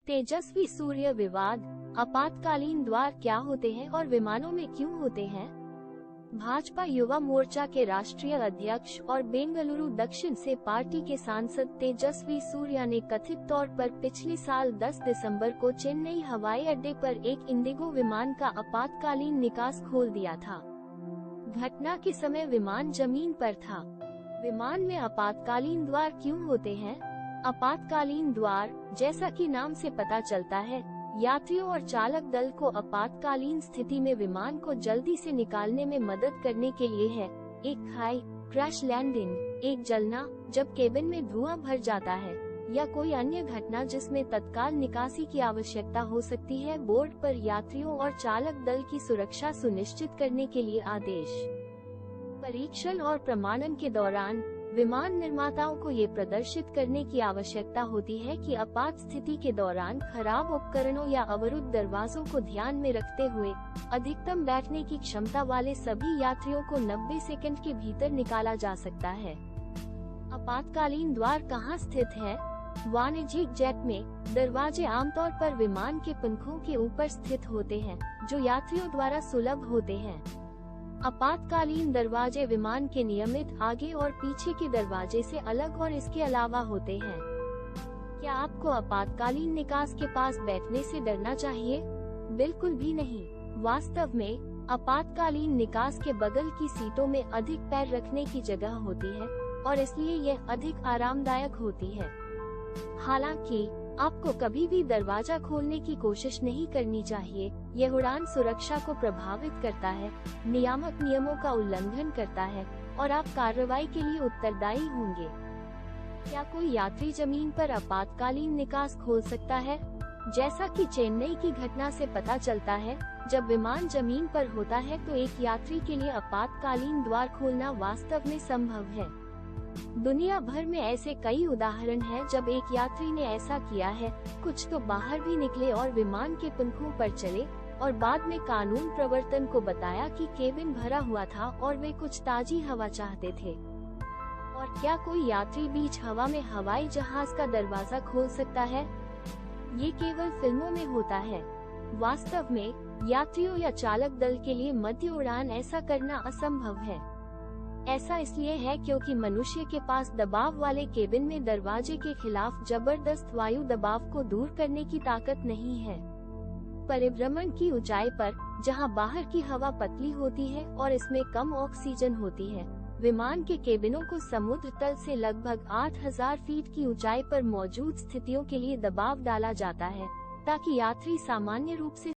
तेजस्वी सूर्य विवाद, आपातकालीन द्वार क्या होते हैं और विमानों में क्यों होते हैं? भाजपा युवा मोर्चा के राष्ट्रीय अध्यक्ष और बेंगलुरु दक्षिण से पार्टी के सांसद तेजस्वी सूर्या ने कथित तौर पर पिछले साल 10 दिसंबर को चेन्नई हवाई अड्डे पर एक इंडिगो विमान का आपातकालीन निकास खोल दिया था। घटना के समय विमान जमीन पर था। विमान में आपातकालीन द्वार क्यों होते हैं? आपातकालीन द्वार, जैसा कि नाम से पता चलता है, यात्रियों और चालक दल को आपातकालीन स्थिति में विमान को जल्दी से निकालने में मदद करने के लिए है। एक खाई, क्रैश लैंडिंग, एक जलना जब केबिन में धुआं भर जाता है, या कोई अन्य घटना जिसमें तत्काल निकासी की आवश्यकता हो सकती है। बोर्ड पर यात्रियों और चालक दल की सुरक्षा सुनिश्चित करने के लिए आदेश। परीक्षण और प्रमाणन के दौरान विमान निर्माताओं को ये प्रदर्शित करने की आवश्यकता होती है कि आपात स्थिति के दौरान खराब उपकरणों या अवरुद्ध दरवाजों को ध्यान में रखते हुए अधिकतम बैठने की क्षमता वाले सभी यात्रियों को 90 सेकंड के भीतर निकाला जा सकता है। आपातकालीन द्वार कहाँ स्थित है? वाणिज्यिक जेट में दरवाजे आमतौर पर विमान के पंखों के ऊपर स्थित होते हैं, जो यात्रियों द्वारा सुलभ होते हैं। आपातकालीन दरवाजे विमान के नियमित आगे और पीछे के दरवाजे से अलग और इसके अलावा होते हैं। क्या आपको आपातकालीन निकास के पास बैठने से डरना चाहिए? बिल्कुल भी नहीं। वास्तव में आपातकालीन निकास के बगल की सीटों में अधिक पैर रखने की जगह होती है और इसलिए यह अधिक आरामदायक होती है। हालांकि आपको कभी भी दरवाजा खोलने की कोशिश नहीं करनी चाहिए। यह उड़ान सुरक्षा को प्रभावित करता है, नियामक नियमों का उल्लंघन करता है और आप कार्रवाई के लिए उत्तरदायी होंगे। क्या कोई यात्री जमीन पर आपातकालीन निकास खोल सकता है? जैसा कि चेन्नई की घटना से पता चलता है, जब विमान जमीन पर होता है तो एक यात्री के लिए आपातकालीन द्वार खोलना वास्तव में संभव है। दुनिया भर में ऐसे कई उदाहरण हैं जब एक यात्री ने ऐसा किया है। कुछ तो बाहर भी निकले और विमान के पंखों पर चले और बाद में कानून प्रवर्तन को बताया कि केबिन भरा हुआ था और वे कुछ ताजी हवा चाहते थे। और क्या कोई यात्री बीच हवा में हवाई जहाज का दरवाजा खोल सकता है? ये केवल फिल्मों में होता है। वास्तव में यात्रियों या चालक दल के लिए मध्य उड़ान ऐसा करना असंभव है। ऐसा इसलिए है क्योंकि मनुष्य के पास दबाव वाले केबिन में दरवाजे के खिलाफ जबरदस्त वायु दबाव को दूर करने की ताकत नहीं है। परिभ्रमण की ऊंचाई पर, जहां बाहर की हवा पतली होती है और इसमें कम ऑक्सीजन होती है, विमान के केबिनों को समुद्र तल से लगभग 8000 फीट की ऊंचाई पर मौजूद स्थितियों के लिए दबाव डाला जाता है, ताकि यात्री सामान्य रूप से